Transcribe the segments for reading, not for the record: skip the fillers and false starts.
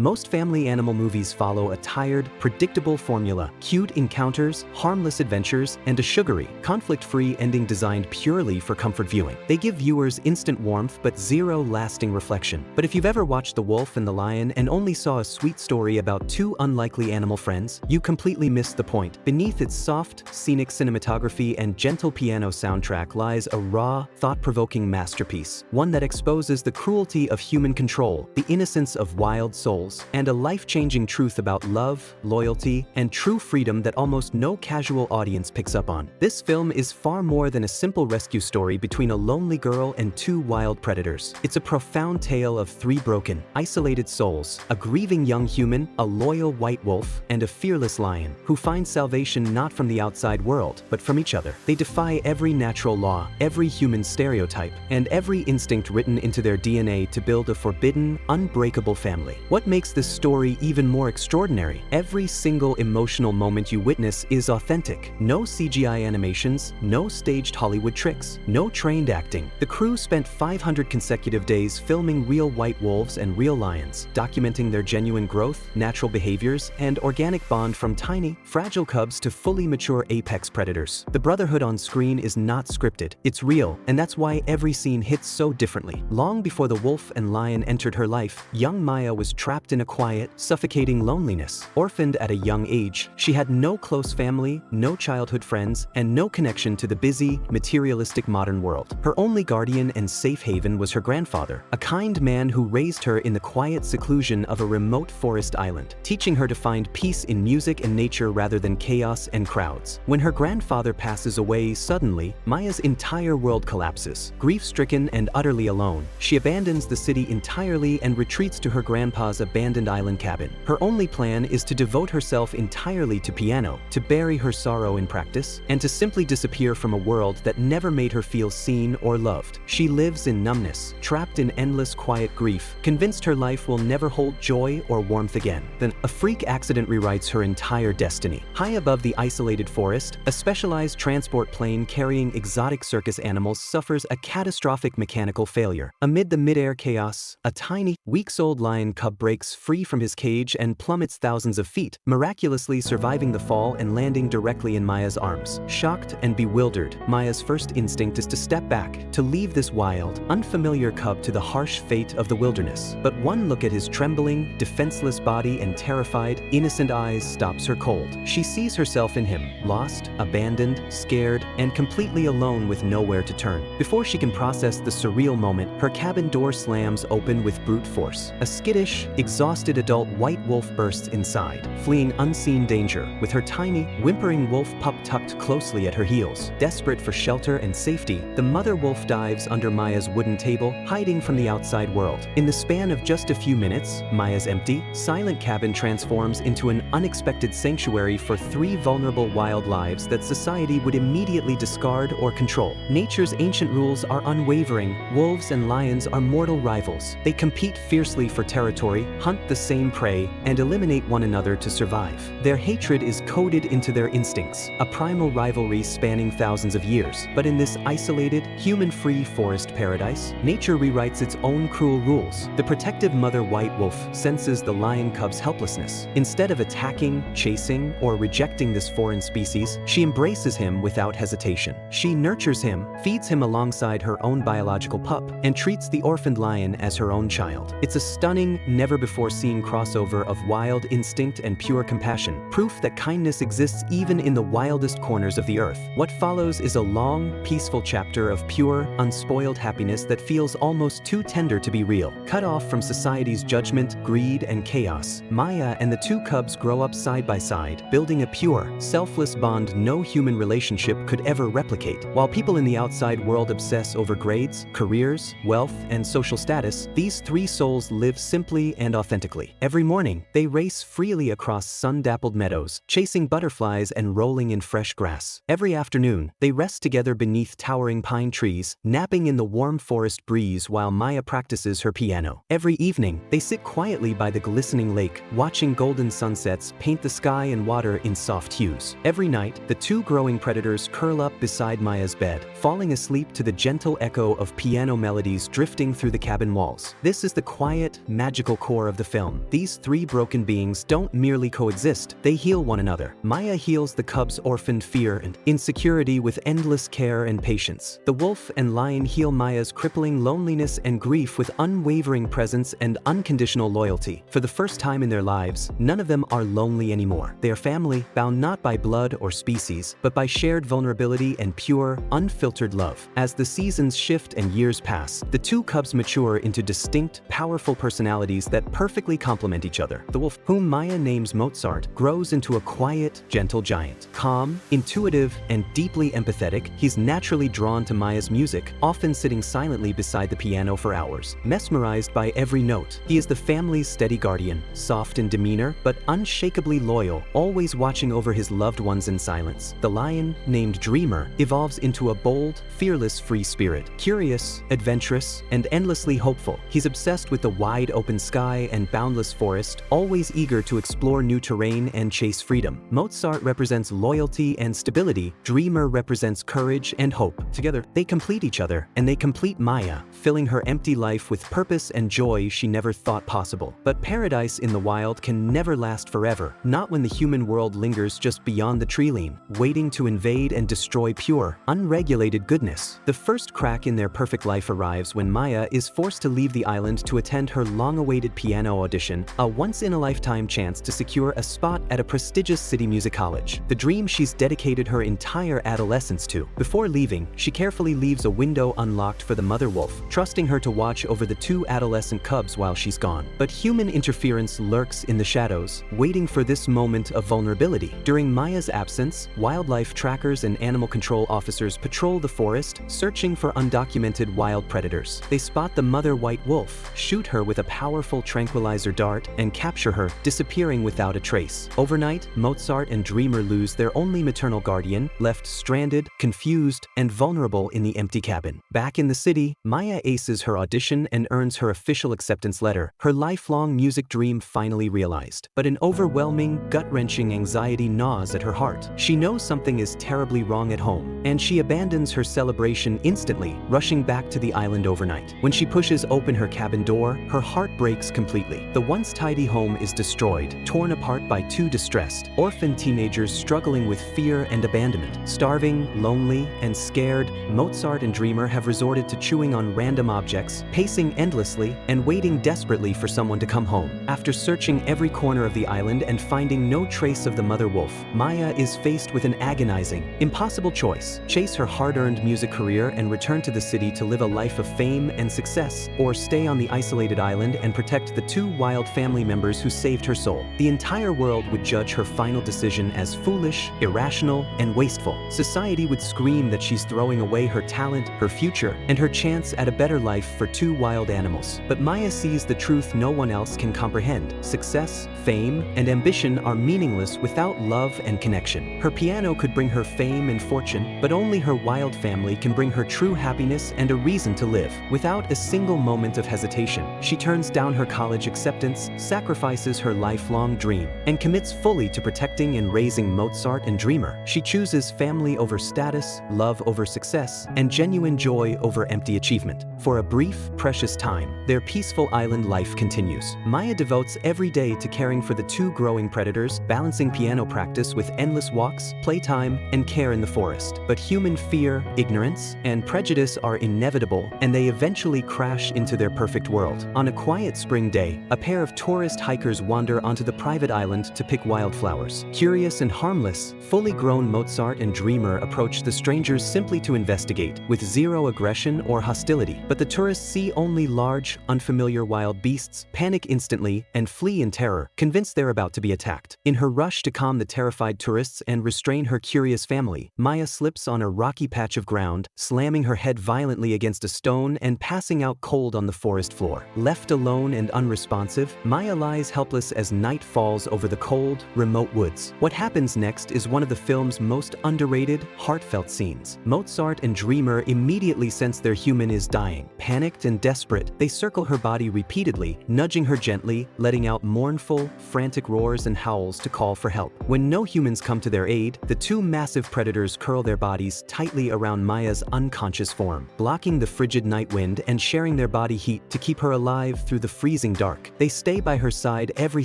Most family animal movies follow a tired, predictable formula: cute encounters, harmless adventures, and a sugary, conflict-free ending designed purely for comfort viewing. They give viewers instant warmth but zero lasting reflection. But if you've ever watched The Wolf and the Lion and only saw a sweet story about two unlikely animal friends, you completely missed the point. Beneath its soft, scenic cinematography and gentle piano soundtrack lies a raw, thought-provoking masterpiece, one that exposes the cruelty of human control, the innocence of wild souls, and a life-changing truth about love, loyalty, and true freedom that almost no casual audience picks up on. This film is far more than a simple rescue story between a lonely girl and two wild predators. It's a profound tale of three broken, isolated souls: a grieving young human, a loyal white wolf, and a fearless lion, who find salvation not from the outside world, but from each other. They defy every natural law, every human stereotype, and every instinct written into their DNA to build a forbidden, unbreakable family. What makes this story even more extraordinary? Every single emotional moment you witness is authentic. No CGI animations, no staged Hollywood tricks, no trained acting. The crew spent 500 consecutive days filming real white wolves and real lions, documenting their genuine growth, natural behaviors, and organic bond from tiny, fragile cubs to fully mature apex predators. The brotherhood on screen is not scripted, it's real, and that's why every scene hits so differently. Long before the wolf and lion entered her life, young Maya was trapped in a quiet, suffocating loneliness. Orphaned at a young age, she had no close family, no childhood friends, and no connection to the busy, materialistic modern world. Her only guardian and safe haven was her grandfather, a kind man who raised her in the quiet seclusion of a remote forest island, teaching her to find peace in music and nature rather than chaos and crowds. When her grandfather passes away suddenly, Maya's entire world collapses. Grief-stricken and utterly alone, she abandons the city entirely and retreats to her grandpa's abandoned island cabin. Her only plan is to devote herself entirely to piano, to bury her sorrow in practice, and to simply disappear from a world that never made her feel seen or loved. She lives in numbness, trapped in endless quiet grief, convinced her life will never hold joy or warmth again. Then, a freak accident rewrites her entire destiny. High above the isolated forest, a specialized transport plane carrying exotic circus animals suffers a catastrophic mechanical failure. Amid the mid-air chaos, a tiny, weeks-old lion cub breaks free from his cage and plummets thousands of feet, miraculously surviving the fall and landing directly in Maya's arms. Shocked and bewildered, Maya's first instinct is to step back, to leave this wild, unfamiliar cub to the harsh fate of the wilderness. But one look at his trembling, defenseless body and terrified, innocent eyes stops her cold. She sees herself in him, lost, abandoned, scared, and completely alone with nowhere to turn. Before she can process the surreal moment, her cabin door slams open with brute force. A skittish, exhausted adult white wolf bursts inside, fleeing unseen danger, with her tiny, whimpering wolf pup tucked closely at her heels. Desperate for shelter and safety, the mother wolf dives under Maya's wooden table, hiding from the outside world. In the span of just a few minutes, Maya's empty, silent cabin transforms into an unexpected sanctuary for three vulnerable wild lives that society would immediately discard or control. Nature's ancient rules are unwavering. Wolves and lions are mortal rivals. They compete fiercely for territory, hunt the same prey, and eliminate one another to survive. Their hatred is coded into their instincts, a primal rivalry spanning thousands of years. But in this isolated, human-free forest paradise, nature rewrites its own cruel rules. The protective mother white wolf senses the lion cub's helplessness. Instead of attacking, chasing, or rejecting this foreign species, she embraces him without hesitation. She nurtures him, feeds him alongside her own biological pup, and treats the orphaned lion as her own child. It's a stunning, never-before-seen crossover of wild instinct and pure compassion, proof that kindness exists even in the wildest corners of the earth. What follows is a long, peaceful chapter of pure, unspoiled happiness that feels almost too tender to be real. Cut off from society's judgment, greed, and chaos, Maya and the two cubs grow up side by side, building a pure, selfless bond no human relationship could ever replicate. While people in the outside world obsess over grades, careers, wealth, and social status, these three souls live simply and authentically. Every morning, they race freely across sun-dappled meadows, chasing butterflies and rolling in fresh grass. Every afternoon, they rest together beneath towering pine trees, napping in the warm forest breeze while Maya practices her piano. Every evening, they sit quietly by the glistening lake, watching golden sunsets paint the sky and water in soft hues. Every night, the two growing predators curl up beside Maya's bed, falling asleep to the gentle echo of piano melodies drifting through the cabin walls. This is the quiet, magical core of the film. These three broken beings don't merely coexist, they heal one another. Maya heals the cub's orphaned fear and insecurity with endless care and patience. The wolf and lion heal Maya's crippling loneliness and grief with unwavering presence and unconditional loyalty. For the first time in their lives, none of them are lonely anymore. They are family, bound not by blood or species, but by shared vulnerability and pure, unfiltered love. As the seasons shift and years pass, the two cubs mature into distinct, powerful personalities that perfectly complement each other. The wolf, whom Maya names Mozart, grows into a quiet, gentle giant. Calm, intuitive, and deeply empathetic, he's naturally drawn to Maya's music, often sitting silently beside the piano for hours, mesmerized by every note. He is the family's steady guardian, soft in demeanor, but unshakably loyal, always watching over his loved ones in silence. The lion, named Dreamer, evolves into a bold, fearless free spirit, curious, adventurous, and endlessly hopeful. He's obsessed with the wide open sky and boundless forest, always eager to explore new terrain and chase freedom. Mozart represents loyalty and stability, Dreamer represents courage and hope. Together, they complete each other, and they complete Maya, filling her empty life with purpose and joy she never thought possible. But paradise in the wild can never last forever, not when the human world lingers just beyond the treeline, waiting to invade and destroy pure, unregulated goodness. The first crack in their perfect life arrives when Maya is forced to leave the island to attend her long-awaited piano audition, a once-in-a-lifetime chance to secure a spot at a prestigious city music college, the dream she's dedicated her entire adolescence to. Before leaving, she carefully leaves a window unlocked for the mother wolf, trusting her to watch over the two adolescent cubs while she's gone. But human interference lurks in the shadows, waiting for this moment of vulnerability. During Maya's absence, wildlife trackers and animal control officers patrol the forest, searching for undocumented wild predators. They spot the mother white wolf, shoot her with a powerful tranquilizer dart, and capture her, disappearing without a trace. Overnight, Mozart and Dreamer lose their only maternal guardian, left stranded, confused, and vulnerable in the empty cabin. Back in the city, Maya aces her audition and earns her official acceptance letter, her lifelong music dream finally realized. But an overwhelming, gut-wrenching anxiety gnaws at her heart. She knows something is terribly wrong at home, and she abandons her celebration instantly, rushing back to the island overnight. When she pushes open her cabin door, her heart breaks completely. The once tidy home is destroyed, torn apart by two distressed, orphan teenagers struggling with fear and abandonment. Starving, lonely, and scared, Mozart and Dreamer have resorted to chewing on random objects, pacing endlessly, and waiting desperately for someone to come home. After searching every corner of the island and finding no trace of the mother wolf, Maya is faced with an agonizing, impossible choice: chase her hard-earned music career and return to the city to live a life of fame and success, or stay on the isolated island and protect the two wild family members who saved her soul. The entire world would judge her final decision as foolish, irrational, and wasteful. Society would scream that she's throwing away her talent, her future, and her chance at a better life for two wild animals. But Maya sees the truth no one else can comprehend. Success, fame, and ambition are meaningless without love and connection. Her piano could bring her fame and fortune, but only her wild family can bring her true happiness and a reason to live. Without a single moment of hesitation, she turns down her college acceptance, sacrifices her lifelong dream, and commits fully to protecting and raising Mozart and Dreamer. She chooses family over status, love over success, and genuine joy over empty achievement. For a brief, precious time, their peaceful island life continues. Maya devotes every day to caring for the two growing predators, balancing piano practice with endless walks, playtime, and care in the forest. But human fear, ignorance, and prejudice are inevitable, and they eventually crash into their perfect world. On a quiet spring day, a pair of tourist hikers wander onto the private island to pick wildflowers. Curious and harmless, fully grown Mozart and Dreamer approach the strangers simply to investigate, with zero aggression or hostility. But the tourists see only large, unfamiliar wild beasts, panic instantly, and flee in terror, convinced they're about to be attacked. In her rush to calm the terrified tourists and restrain her curious family, Maya slips on a rocky patch of ground, slamming her head violently against a stone and passing out cold on the forest floor. Left alone and unresponsive, Maya lies helpless as night falls over the cold, remote woods. What happens next is one of the film's most underrated, heartfelt scenes. Mozart and Dreamer immediately sense their human is dying. Panicked and desperate, they circle her body repeatedly, nudging her gently, letting out mournful, frantic roars and howls to call for help. When no humans come to their aid, the two massive predators curl their bodies tightly around Maya's unconscious form, blocking the frigid night wind and sharing their body heat to keep her alive through the freezing dark. They stay by her side every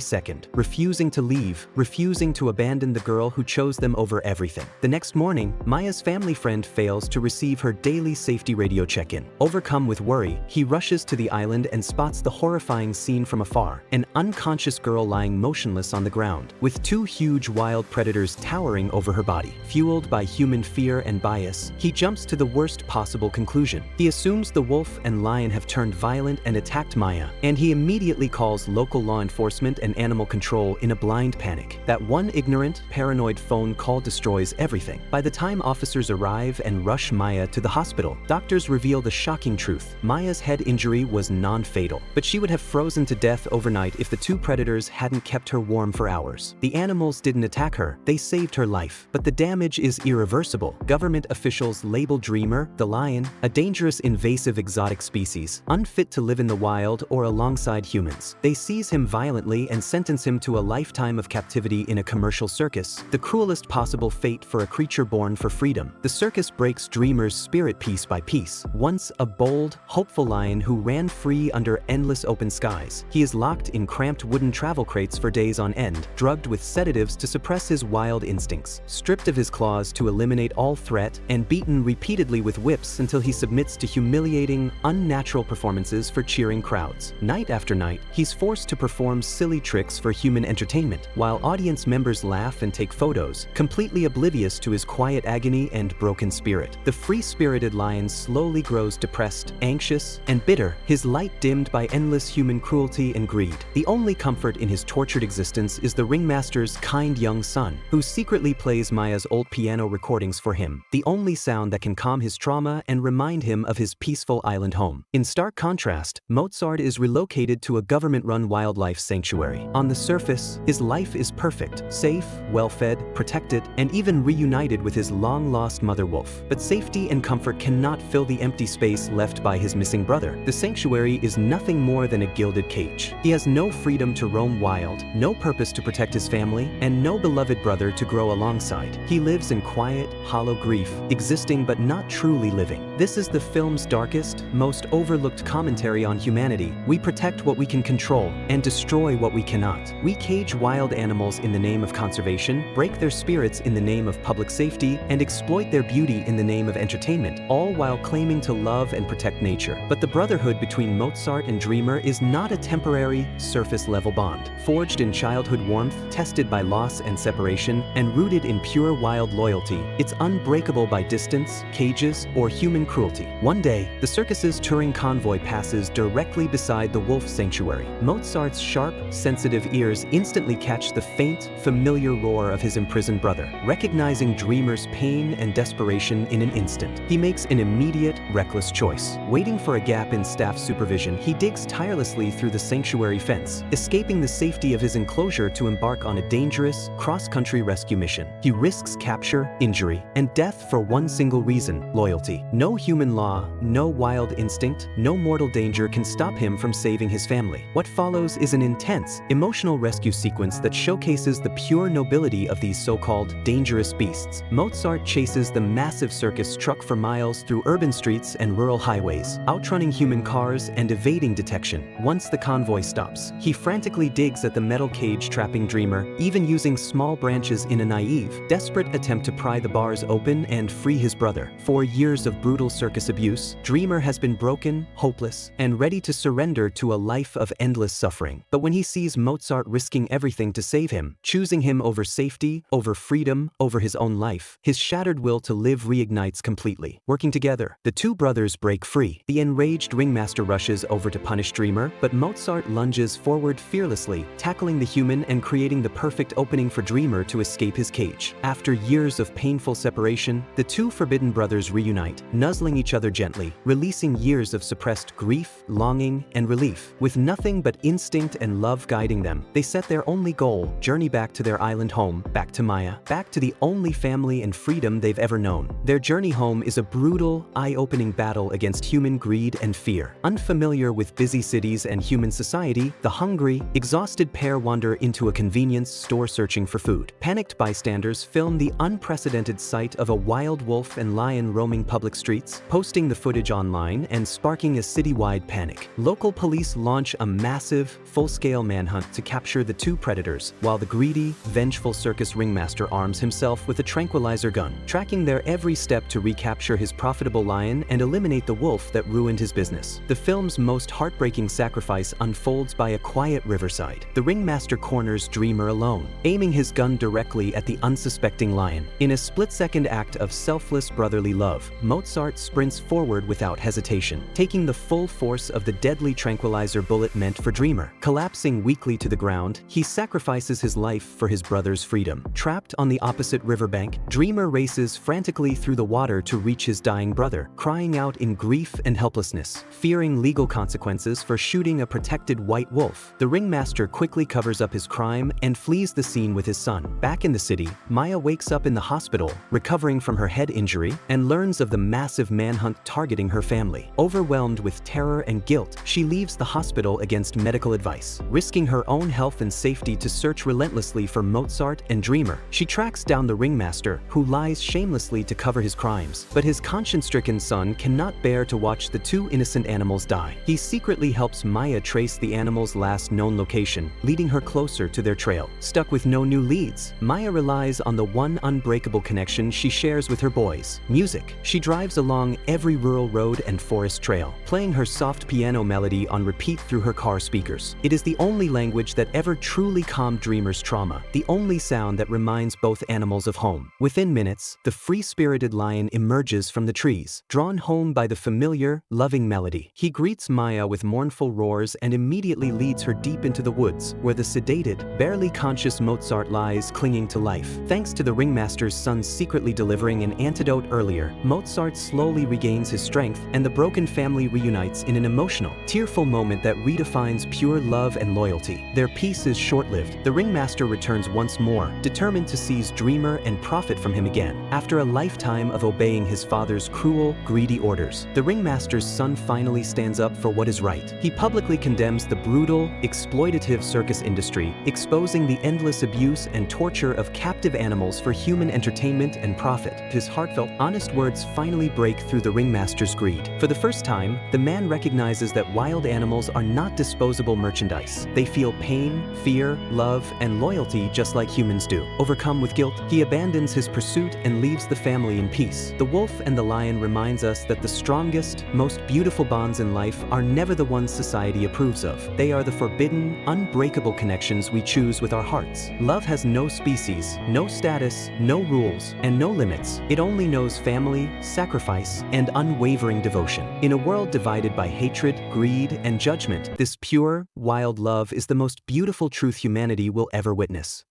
second, refusing to leave, refusing to abandon the girl who chose them over everything. The next morning, Maya's family friend fails to receive her daily safety radio check-in. Overcome with worry, he rushes to the island and spots the horrifying scene from afar, an unconscious girl lying motionless on the ground, with two huge wild predators towering over her body. Fueled by human fear and bias, he jumps to the worst possible conclusion. He assumes the wolf and lion have turned violent and attacked Maya, and he immediately calls local law enforcement and animal control in a blind panic. That one ignorant, paranoid phone call destroys everything. By the time officers arrive and rush Maya to the hospital, doctors reveal the shocking truth. Maya's head injury was non-fatal, but she would have frozen to death overnight if the two predators hadn't kept her warm for hours. The animals didn't attack her, they saved her life. But the damage is irreversible. Government officials label Dreamer, the lion, a dangerous invasive exotic species, unfit to live in the wild or alongside humans. They seize him violently and sentence him to a lifetime of captivity in a commercial circus, the cruelest possible fate for a creature born for freedom. The circus breaks Dreamer's spirit piece by piece. Once a bold, hopeful lion who ran free under endless open skies, he is locked in cramped wooden travel crates for days on end, drugged with sedatives to suppress his wild instincts, stripped of his claws to eliminate all threat, and beaten repeatedly with whips until he submits to humiliating, unnatural performances for cheering crowds. Night after night, he's forced to perform silly tricks for human entertainment, while audience members laugh and take photos, completely oblivious to his quiet agony and broken spirit. The free-spirited lion slowly grows depressed, anxious, and bitter, his light dimmed by endless human cruelty and greed. The only comfort in his tortured existence is the ringmaster's kind young son, who secretly plays Maya's old piano recordings for him, the only sound that can calm his trauma and remind him of his peaceful island home. In stark contrast, Mozart is relocated to a government-run wildlife sanctuary. On the surface, his life is perfect, safe, well-fed, protected, and even reunited with his long-lost mother wolf. But safety and comfort cannot fill the empty space left by his missing brother. The sanctuary is nothing more than a gilded cage. He has no freedom to roam wild, no purpose to protect his family, and no beloved brother to grow alongside. He lives in quiet, hollow grief, existing but not truly living. This is the film's darkest, most overlooked commentary on humanity. We protect what we can control and destroy what we cannot. We cage wild animals in the name of conservation, break their spirits in the name of public safety, and exploit their beauty in the name of entertainment, all while claiming to love and protect nature. But the brotherhood between Mozart and Dreamer is not a temporary, surface-level bond. Forged in childhood warmth, tested by loss and separation, and rooted in pure wild loyalty, it's unbreakable by distance, cages, or human cruelty. One day, the circus's touring convoy passes directly beside the wolf sanctuary. Mozart's sharp, sensitive ears instantly catch the faint, familiar roar of his imprisoned brother. Recognizing Dreamer's pain and desperation in an instant, he makes an immediate, reckless choice. Waiting for a gap in staff supervision, he digs tirelessly through the sanctuary fence, escaping the safety of his enclosure to embark on a dangerous, cross-country rescue mission. He risks capture, injury, and death for one single reason: loyalty. No human law, no wild instinct, no mortal danger can stop him from saving his family. What follows is an intense, emotional rescue sequence that showcases the pure nobility of these so-called dangerous beasts. Mozart chases the massive circus truck for miles through urban streets and rural highways, outrunning human cars and evading detection. Once the convoy stops, he frantically digs at the metal cage trapping Dreamer, even using small branches in a naive, desperate attempt to pry the bars open and free his brother. For years of brutal circus abuse, Dreamer has been broken, hopeless, and ready to surrender to a life of endless suffering. But when he sees Mozart risking everything to save him, choosing him over safety, over freedom, over his own life, his shattered will to live reignites completely. Working together, the two brothers break free. The enraged ringmaster rushes over to punish Dreamer, but Mozart lunges forward fearlessly, tackling the human and creating the perfect opening for Dreamer to escape his cage. After years of painful separation, the two forbidden brothers reunite, nuzzling each other gently, releasing years of suppressed grief, longing, and relief. With nothing but instinct and love guiding them, they set their only goal: journey back to their island home, back to Maya, back to the only family and freedom they've ever known. Their journey home is a brutal, eye-opening battle against human greed and fear. Unfamiliar with busy cities and human society, the hungry, exhausted pair wander into a convenience store searching for food. Panicked bystanders film the unprecedented sight of a wild wolf and lion roaming public streets, posting the footage online and sparking a citywide panic. Local police launch launch a massive, full-scale manhunt to capture the two predators, while the greedy, vengeful circus ringmaster arms himself with a tranquilizer gun, tracking their every step to recapture his profitable lion and eliminate the wolf that ruined his business. The film's most heartbreaking sacrifice unfolds by a quiet riverside. The ringmaster corners Dreamer alone, aiming his gun directly at the unsuspecting lion. In a split-second act of selfless brotherly love, Mozart sprints forward without hesitation, taking the full force of the deadly tranquilizer bullet meant for Dreamer. Collapsing weakly to the ground, he sacrifices his life for his brother's freedom. Trapped on the opposite riverbank, Dreamer races frantically through the water to reach his dying brother, crying out in grief and helplessness, fearing legal consequences for shooting a protected white wolf. The ringmaster quickly covers up his crime and flees the scene with his son. Back in the city, Maya wakes up in the hospital, recovering from her head injury, and learns of the massive manhunt targeting her family. Overwhelmed with terror and guilt, she leaves the hospital against medical advice, risking her own health and safety to search relentlessly for Mozart and Dreamer. She tracks down the ringmaster, who lies shamelessly to cover his crimes, but his conscience-stricken son cannot bear to watch the two innocent animals die. He secretly helps Maya trace the animals' last known location, leading her closer to their trail. Stuck with no new leads, Maya relies on the one unbreakable connection she shares with her boys: music. She drives along every rural road and forest trail, playing her soft piano melody on repeat through her car speakers. It is the only language that ever truly calmed Dreamer's trauma, the only sound that reminds both animals of home. Within minutes, the free-spirited lion emerges from the trees, drawn home by the familiar, loving melody. He greets Maya with mournful roars and immediately leads her deep into the woods, where the sedated, barely conscious Mozart lies clinging to life. Thanks to the ringmaster's son secretly delivering an antidote earlier, Mozart slowly regains his strength, and the broken family reunites in an emotional, tearful moment that redefines pure love and loyalty. Their peace is short-lived. The ringmaster returns once more, determined to seize Dreamer and profit from him again. After a lifetime of obeying his father's cruel, greedy orders, the ringmaster's son finally stands up for what is right. He publicly condemns the brutal, exploitative circus industry, exposing the endless abuse and torture of captive animals for human entertainment and profit. His heartfelt, honest words finally break through the ringmaster's greed. For the first time, the man recognizes that wild animals are not disposable merchandise. They feel pain, fear, love, and loyalty just like humans do. Overcome with guilt, he abandons his pursuit and leaves the family in peace. The wolf and the lion reminds us that the strongest, most beautiful bonds in life are never the ones society approves of. They are the forbidden, unbreakable connections we choose with our hearts. Love has no species, no status, no rules, and no limits. It only knows family, sacrifice, and unwavering devotion. In a world divided by hatred, greed, and judgment, this pure, wild love is the most beautiful truth humanity will ever witness.